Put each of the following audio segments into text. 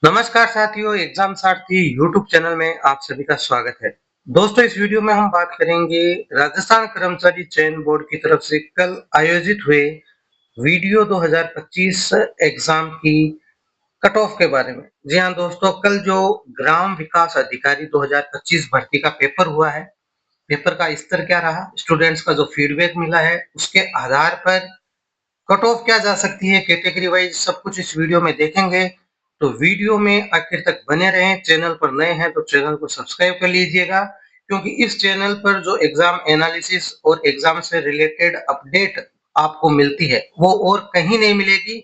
नमस्कार साथियों, एग्जाम सारथी YouTube channel में आप सभी का स्वागत है। दोस्तों, इस वीडियो में हम बात करेंगे राजस्थान कर्मचारी चयन बोर्ड की तरफ से कल आयोजित हुए वीडियो 2025 एग्जाम की कट ऑफ के बारे में। जी हाँ दोस्तों, कल जो ग्राम विकास अधिकारी 2025 भर्ती का पेपर हुआ है, पेपर का स्तर क्या रहा, स्टूडेंट्स का जो फीडबैक मिला है, उसके आधार पर कट ऑफ क्या जा सकती है कैटेगरी वाइज, सब कुछ इस वीडियो में देखेंगे। तो वीडियो में आखिर तक बने रहें। चैनल पर नए हैं तो चैनल को सब्सक्राइब कर लीजिएगा, क्योंकि इस चैनल पर जो एग्जाम एनालिसिस और एग्जाम से रिलेटेड अपडेट आपको मिलती है वो और कहीं नहीं मिलेगी।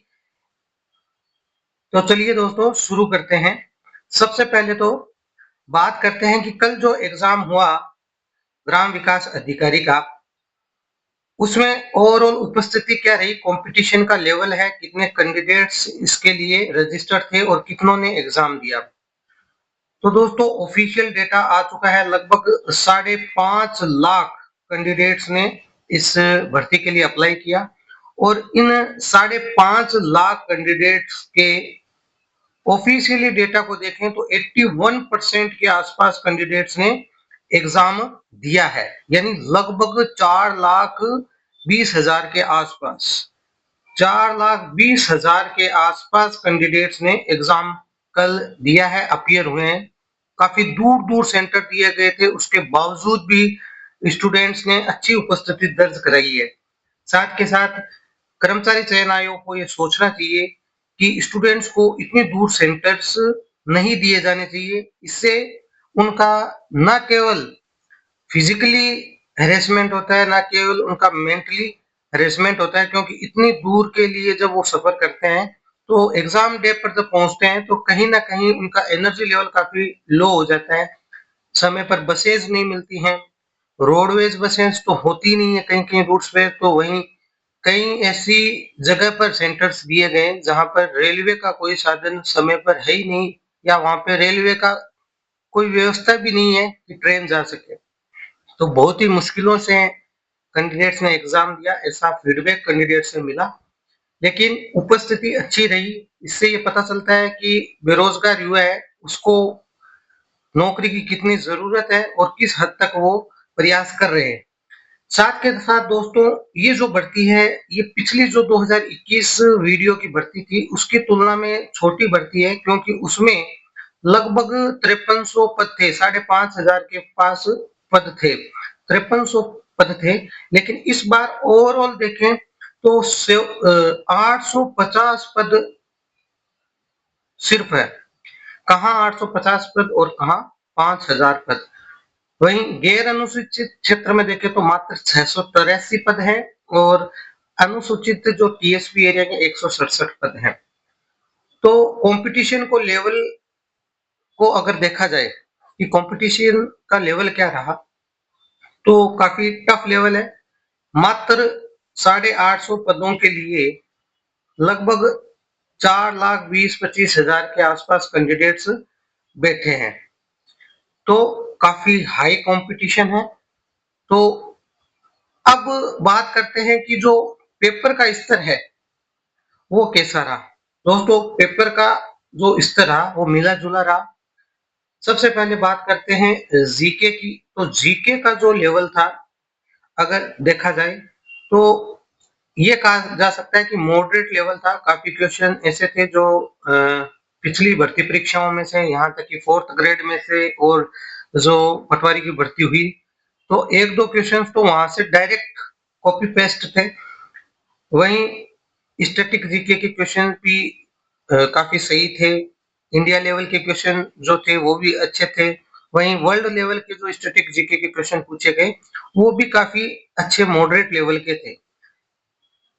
तो चलिए दोस्तों, शुरू करते हैं। सबसे पहले तो बात करते हैं कि कल जो एग्जाम हुआ ग्राम विकास अधिकारी का, उसमें ओवरऑल उपस्थिति क्या रही, कंपटीशन का लेवल है, कितने कैंडिडेट्स इसके लिए रजिस्टर्ड थे और कितनों ने एग्जाम दिया। तो दोस्तों, ऑफिशियल डेटा आ चुका है, लगभग 5.5 लाख कैंडिडेट्स ने इस भर्ती के लिए अप्लाई किया और इन 5.5 लाख कैंडिडेट्स के ऑफिशियली डेटा को देखें तो 81% के आसपास कैंडिडेट्स ने एग्जाम दिया है, यानी लगभग 4,20,000 के आसपास 4,20,000 के आसपास कैंडिडेट्स ने एग्जाम कल दिया है, अपियर हुए हैं। काफी दूर दूर सेंटर दिए गए थे, उसके बावजूद भी स्टूडेंट्स ने अच्छी उपस्थिति दर्ज कराई है। साथ के साथ कर्मचारी चयन आयोग को ये सोचना चाहिए कि स्टूडेंट्स को इतनी दूर सेंटर्स नहीं दिए जाने चाहिए। इससे उनका न केवल फिजिकली हेरेसमेंट होता है, ना केवल उनका मेंटली हेरेसमेंट होता है, क्योंकि इतनी दूर के लिए जब वो सफर करते हैं तो एग्जाम डे पर जब पहुंचते हैं तो कहीं ना कहीं उनका एनर्जी लेवल काफी लो हो जाता है। समय पर बसेज नहीं मिलती हैं, रोडवेज बसेस तो होती नहीं है कहीं कहीं रूट्स पे, तो वहीं कई ऐसी जगह पर सेंटर्स दिए गए जहां पर रेलवे का कोई साधन समय पर है ही नहीं, या वहां पे रेलवे का कोई व्यवस्था भी नहीं है कि ट्रेन जा सके। तो बहुत ही मुश्किलों से कैंडिडेट्स ने एग्जाम दिया, ऐसा फीडबैक कैंडिडेट से मिला। लेकिन उपस्थिति अच्छी रही, इससे ये पता चलता है कि बेरोजगार युवा है, उसको नौकरी की कितनी जरूरत है और किस हद तक वो प्रयास कर रहे हैं। साथ के साथ दोस्तों, ये जो भर्ती है, ये पिछली जो 2021 वीडियो की भर्ती थी उसकी तुलना में छोटी भर्ती है, क्योंकि उसमें लगभग 5300 पद थे, 5,500 के पास पद थे, 5300 पद थे। लेकिन इस बार ओवरऑल देखें तो 850 पद सिर्फ है। कहाँ 850 पद और कहाँ 5,000 पद। वहीं गैर अनुसूचित क्षेत्र में देखें तो मात्र 683 पद हैं और अनुसूचित जो टीएसपी एरिया के 167 पद हैं। तो कंपटीशन को लेवल को अगर देखा जाए कि कंपटीशन का लेवल क्या रहा, तो काफी टफ लेवल है। मात्र 850 पदों के लिए लगभग 4,20,25,000 के आसपास कैंडिडेट्स बैठे हैं, तो काफी हाई कंपटीशन है। तो अब बात करते हैं कि जो पेपर का स्तर है वो कैसा रहा। दोस्तों, पेपर का जो स्तर रहा वो मिला जुला रहा। सबसे पहले बात करते हैं जीके की। तो जीके का जो लेवल था, अगर देखा जाए तो ये कहा जा सकता है कि मॉडरेट लेवल था। काफी क्वेश्चन ऐसे थे जो पिछली भर्ती परीक्षाओं में से, यहाँ तक कि 4th ग्रेड में से और जो पटवारी की भर्ती हुई, तो एक दो क्वेश्चंस तो वहां से डायरेक्ट कॉपी पेस्ट थे। वहीं स्टैटिक जीके के क्वेश्चन भी काफी सही थे। इंडिया लेवल के क्वेश्चन जो थे वो भी अच्छे थे। वहीं वर्ल्ड लेवल के जो स्टैटिक जीके के क्वेश्चन पूछे गए वो भी काफी अच्छे मॉडरेट लेवल के थे।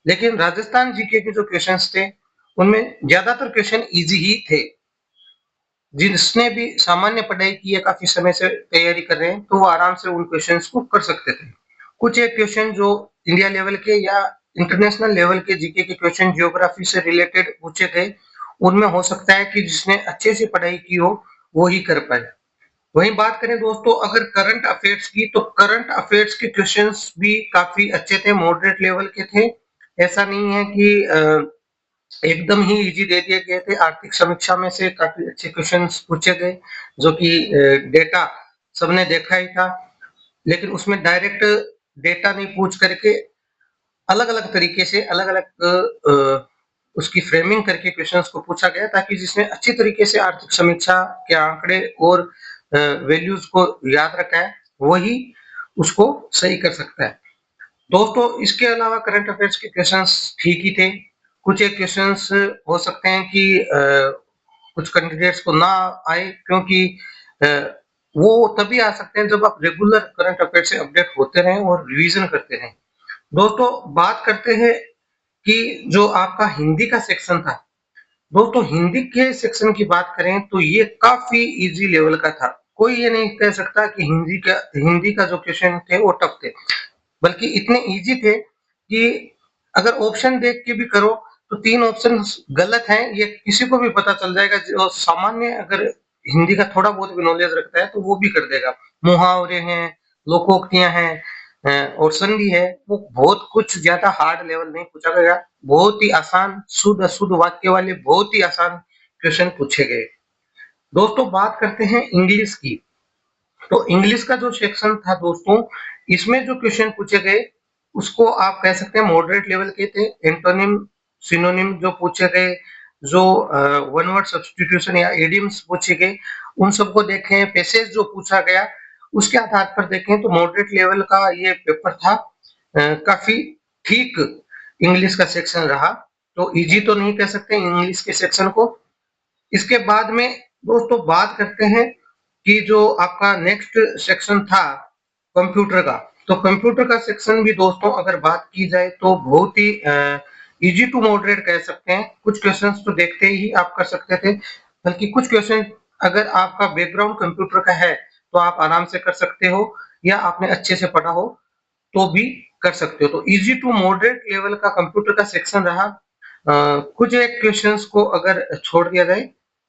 लेकिन राजस्थान जीके के जो क्वेश्चंस थे उनमें ज्यादातर क्वेश्चन इजी ही थे। जिसने भी सामान्य पढ़ाई की है, काफी समय से तैयारी कर रहे हैं, तो वो आराम से उन क्वेश्चंस को कर सकते थे। कुछ एक क्वेश्चन जो इंडिया लेवल के या इंटरनेशनल लेवल के जीके के क्वेश्चन ज्योग्राफी से रिलेटेड पूछे गए, उनमें हो सकता है कि जिसने अच्छे से पढ़ाई की हो वो ही कर पाए। वहीं बात करें दोस्तों अगर करंट अफेयर्स की, तो करंट अफेयर्स के क्वेश्चंस भी काफी अच्छे थे, मॉडरेट लेवल के थे। ऐसा नहीं है कि एकदम ही इजी दे दिए गए थे। आर्थिक समीक्षा में से काफी अच्छे क्वेश्चंस पूछे गए, जो कि डेटा सबने देखा ही था, लेकिन उसमें डायरेक्ट डेटा नहीं पूछ करके अलग-अलग तरीके से अलग-अलग उसकी फ्रेमिंग करके क्वेश्चंस को पूछा गया, ताकि जिसने अच्छी तरीके से आर्थिक समीक्षा के आंकड़े और वैल्यूज को याद रखा है, वही उसको सही कर सकता है। दोस्तों, इसके अलावा करंट अफेयर्स के क्वेश्चंस ठीक ही थे। कुछ एक क्वेश्चंस हो सकते हैं कि कुछ कैंडिडेट्स को ना आए, क्योंकि अ, वो तभी आ सकते हैं जब आप रेगुलर करंट अफेयर से अपडेट होते रहें और रिवीजन करते रहें। दोस्तों, बात करते हैं कि जो आपका हिंदी का सेक्शन था, दोस्तों हिंदी के सेक्शन की बात करें तो ये काफी इजी लेवल का था। कोई ये नहीं कह सकता कि हिंदी का जो क्वेश्चन थे वो टफ थे, बल्कि इतने इजी थे कि अगर ऑप्शन देख के भी करो तो 3 ऑप्शन गलत हैं, ये किसी को भी पता चल जाएगा। जो सामान्य अगर हिंदी का थोड़ा बहुत भी नॉलेज रखता है तो वो भी कर देगा। मुहावरे हैं, लोकोक्तियां हैं और संधि है, वो बहुत कुछ ज्यादा हार्ड लेवल नहीं पूछा गया। बहुत ही आसान शुद्ध अशुद्ध वाक्य वाले बहुत ही आसान क्वेश्चन पूछे गए। दोस्तों, बात करते हैं इंग्लिश की। तो इंग्लिश का जो सेक्शन था दोस्तों, इसमें जो क्वेश्चन पूछे गए उसको आप कह सकते हैं मॉडरेट लेवल के थे। एंटोनिम, सिनोनिम जो पूछे गए, जो वन वर्ड सब्स्टिट्यूशन या इडियम्स पूछे गए, उन सबको देखें। पैसेज जो पूछा गया उसके आधार पर देखें तो मॉडरेट लेवल का ये पेपर था। काफी ठीक इंग्लिश का सेक्शन रहा, तो इजी तो नहीं कह सकते इंग्लिश के सेक्शन को। इसके बाद में दोस्तों बात करते हैं कि जो आपका नेक्स्ट सेक्शन था कंप्यूटर का। तो कंप्यूटर का सेक्शन भी दोस्तों अगर बात की जाए तो बहुत ही इजी टू मॉडरेट कह सकते हैं। कुछ क्वेश्चंस तो देखते ही आप कर सकते थे, बल्कि कुछ क्वेश्चन अगर आपका बैकग्राउंड कंप्यूटर का है तो आप आराम से कर सकते हो, या आपने अच्छे से पढ़ा हो तो भी कर सकते हो। तो इजी टू मॉडरेट लेवल का कंप्यूटर का सेक्शन रहा। कुछ एक क्वेश्चंस को अगर छोड़ दिया जाए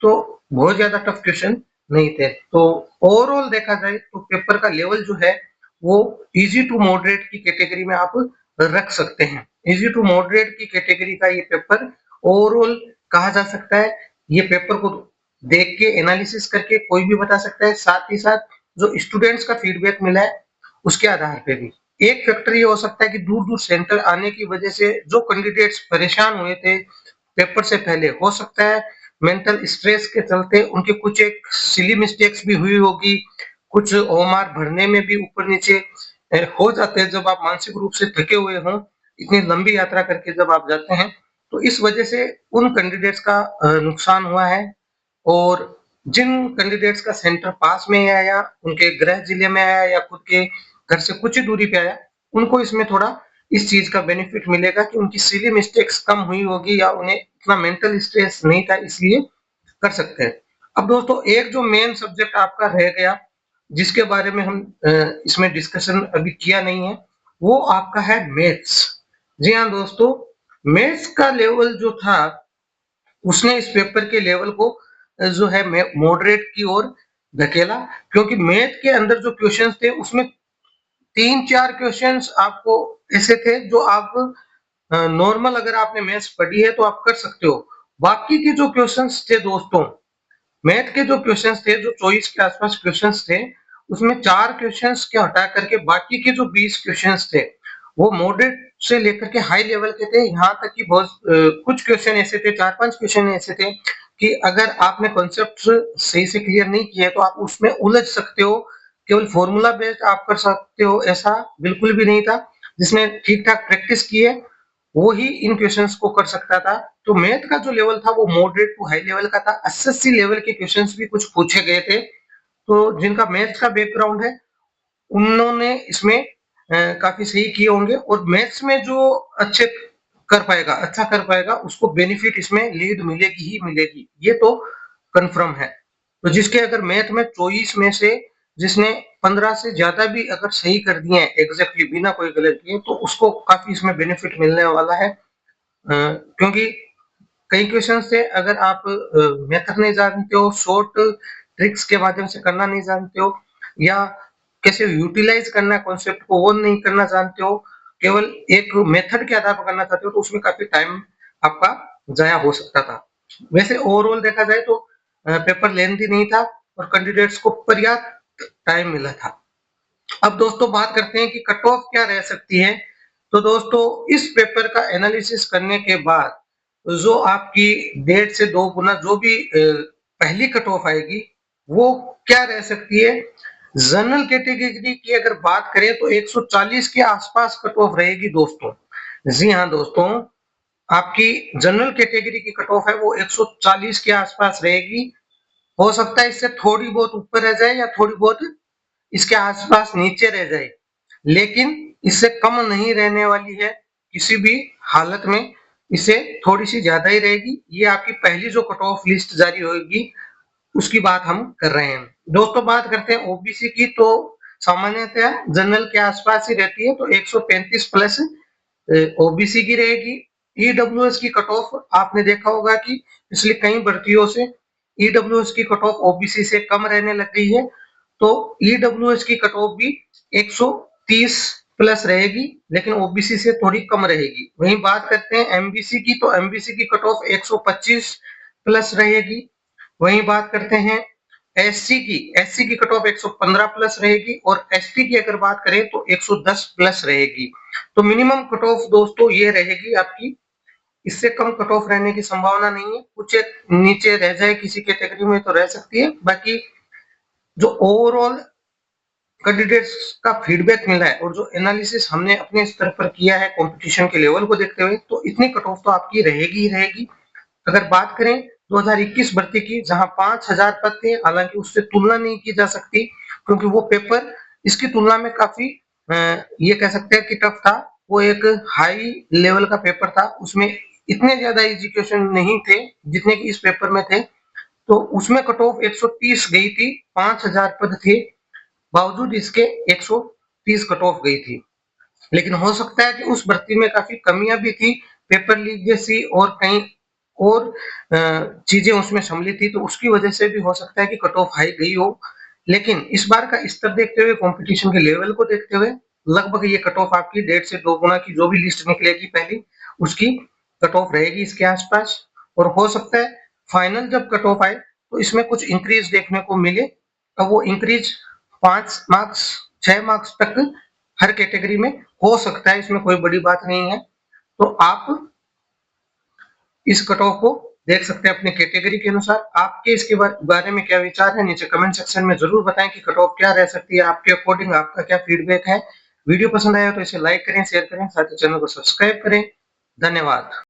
तो बहुत ज्यादा टफ क्वेश्चन नहीं थे। तो ओवरऑल देखा जाए तो पेपर का लेवल जो है वो इजी टू मॉडरेट की कैटेगरी में आप रख सकते हैं। इजी टू मॉडरेट की कैटेगरी का ये पेपर ओवरऑल कहा जा सकता है। ये पेपर को देख के एनालिसिस करके कोई भी बता सकता है, साथ ही साथ जो स्टूडेंट्स का फीडबैक मिला है उसके आधार पे भी। एक फैक्टर ये हो सकता है कि दूर दूर सेंटर आने की वजह से जो कैंडिडेट्स परेशान हुए थे पेपर से पहले, हो सकता है मेंटल स्ट्रेस के चलते उनके कुछ एक सिली मिस्टेक्स भी हुई होगी। कुछ ओमार भरने में भी ऊपर नीचे हो जाते हैं जब आप मानसिक रूप से थके हुए हों, इतनी लंबी यात्रा करके जब आप जाते हैं। तो इस वजह से उन कैंडिडेट्स का नुकसान हुआ है। और जिन कैंडिडेट्स का सेंटर पास में आया, उनके गृह जिले में आया या खुद के घर से कुछ ही दूरी पे आया, उनको इसमें थोड़ा इस चीज का बेनिफिट मिलेगा कि उनकी सिली मिस्टेक्स कम हुई होगी या उन्हें इतना मेंटल स्ट्रेस नहीं था, इसलिए कर सकते हैं। अब दोस्तों, एक जो मेन सब्जेक्ट आपका रह गया जिसके बारे में हम इसमें डिस्कशन अभी किया नहीं है, वो आपका है मैथ्स। जी हाँ दोस्तों, मैथ्स का लेवल जो था उसने इस पेपर के लेवल को जो है मॉडरेट की ओर धकेला, क्योंकि मैथ के अंदर जो क्वेश्चंस थे उसमें 3-4 क्वेश्चंस आपको ऐसे थे जो आप नॉर्मल अगर आपने मैथ्स पढ़ी है तो आप कर सकते हो। बाकी के जो क्वेश्चंस थे दोस्तों, मैथ के जो क्वेश्चंस थे, जो 24 के आसपास क्वेश्चंस थे, उसमें 4 क्वेश्चंस के हटा करके बाकी के जो 20 क्वेश्चंस थे, वो मॉडरेट से लेकर के हाई लेवल के थे। यहाँ तक कि बहुत कुछ क्वेश्चन ऐसे थे, 4-5 क्वेश्चन ऐसे थे कि अगर आपने कॉन्सेप्ट सही से क्लियर नहीं किया तो आप उसमें उलझ सकते हो। केवल फॉर्मूला बेस्ड आप कर सकते हो, ऐसा बिल्कुल भी नहीं था। जिसने ठीक ठाक प्रैक्टिस की है वो ही इन क्वेश्चंस को कर सकता था। तो मैथ का जो लेवल था वो मॉडरेट टू हाई लेवल का था। 80-80 लेवल के क्वेश्चंस भी कुछ पूछे गए थे। तो जिनका मैथ्स का बैकग्राउंड है उन्होंने इसमें काफी सही किए होंगे, और मैथ्स में जो अच्छे कर पाएगा, अच्छा कर पाएगा, उसको बेनिफिट इसमें लीड मिलेगी ही मिलेगी, ये तो कंफर्म है। तो जिसके अगर मैथ में 24 में से जिसने 15 से ज्यादा भी अगर सही कर दिए हैं एग्जैक्टली बिना कोई गलत किए, तो उसको काफी इसमें बेनिफिट मिलने वाला है। क्योंकि कई क्वेश्चंस थे, अगर आप मेथड नहीं जानते हो, शॉर्ट ट्रिक्स के माध्यम से करना नहीं जानते हो, या कैसे यूटिलाइज करना है कॉन्सेप्ट को वो नहीं करना जानते हो, केवल एक मेथड के आधार पर करना चाहते हो, तो उसमें काफी टाइम आपका जाया हो सकता था। वैसे ओवरऑल देखा जाए तो पेपर लेंथी नहीं था और कैंडिडेट्स को पर्याप्त टाइम मिला था। अब दोस्तों बात करते हैं कि कट ऑफ क्या रह सकती है। तो दोस्तों इस पेपर का एनालिसिस करने के बाद जो आपकी 1.5 से 2 गुना जो भी पहली कट ऑफ आएगी वो क्या रह सकती है। जनरल कैटेगरी की अगर बात करें तो 140 के आसपास कट ऑफ रहेगी दोस्तों। जी हाँ दोस्तों, आपकी जनरल कैटेगरी की कट ऑफ है वो 140 के आसपास रहेगी। हो सकता है इससे थोड़ी बहुत ऊपर रह जाए या थोड़ी बहुत इसके आसपास नीचे रह जाए, लेकिन इससे कम नहीं रहने वाली है किसी भी हालत में। इससे थोड़ी सी ज्यादा ही रहेगी। ये आपकी पहली जो कट ऑफ लिस्ट जारी होगी उसकी बात हम कर रहे हैं। दोस्तों बात करते हैं ओबीसी की, तो सामान्यतः जनरल के आसपास ही रहती है, तो 135 प्लस ओबीसी की रहेगी। ईडब्ल्यूएस की कट ऑफ आपने देखा होगा कि पिछले कई भर्तियों से ईडब्ल्यूएस की कट ऑफ ओबीसी से कम रहने लग गई है, तो ईडब्ल्यूएस की कट ऑफ भी 130 प्लस रहेगी, लेकिन ओबीसी से थोड़ी कम रहेगी। वहीं बात करते हैं एमबीसी की, तो एमबीसी की कट ऑफ 125 प्लस रहेगी। वहीं बात करते हैं एससी की कट ऑफ 115 प्लस रहेगी और एसटी की अगर बात करें तो 110 प्लस रहेगी। तो मिनिमम कट ऑफ दोस्तों ये रहेगी आपकी। इससे कम कट ऑफ रहने की संभावना नहीं है। कुछ एक नीचे रह जाए किसी कैटेगरी में तो रह सकती है, बाकी जो ओवरऑल कैंडिडेट्स का फीडबैक मिला है और जो एनालिसिस हमने अपने स्तर पर किया है कंपटीशन के लेवल को देखते हुए, तो इतनी कट ऑफ तो आपकी रहेगी ही रहेगी। अगर बात करें 2021 भर्ती की, जहां 5000 पद थे, हालांकि उससे तुलना नहीं की जा सकती क्योंकि वो पेपर इसकी तुलना में काफी ये कह सकते हैं कि टफ था। वो एक हाई लेवल का पेपर था, उसमें इतने ज्यादा एजुकेशन नहीं थे जितने कि इस पेपर में थे। तो उसमें कट ऑफ 130 गई थी, 5000 पद थे, बावजूद इसके 130 कट ऑफ गई थी। लेकिन हो सकता है कि उस भर्ती में काफी कमियां भी थी, पेपर लीक जैसी और कई और चीजें उसमें सम्मिलित थी, तो उसकी वजह से भी हो सकता है कि कट ऑफ हाई गई हो। लेकिन इस बार का स्तर देखते हुए, कंपटीशन के लेवल को देखते हुए, लगभग ये कट ऑफ आपकी 1.5 से 2 गुना की जो भी लिस्ट निकलेगी पहली, उसकी कट ऑफ रहेगी इसके आसपास। और हो सकता है फाइनल जब कट ऑफ आए तो इसमें कुछ इंक्रीज देखने को मिले। अब वो इंक्रीज 5 मार्क्स 6 मार्क्स तक हर कैटेगरी में हो सकता है, इसमें कोई बड़ी बात नहीं है। तो आप इस कट ऑफ को देख सकते हैं अपने कैटेगरी के अनुसार। आपके इसके बारे में क्या विचार है, नीचे कमेंट सेक्शन में जरूर बताएं कि कट ऑफ क्या रह सकती है आपके अकॉर्डिंग, आपका क्या फीडबैक है। वीडियो पसंद आया तो इसे लाइक करें, शेयर करें, साथ ही चैनल को सब्सक्राइब करें। धन्यवाद।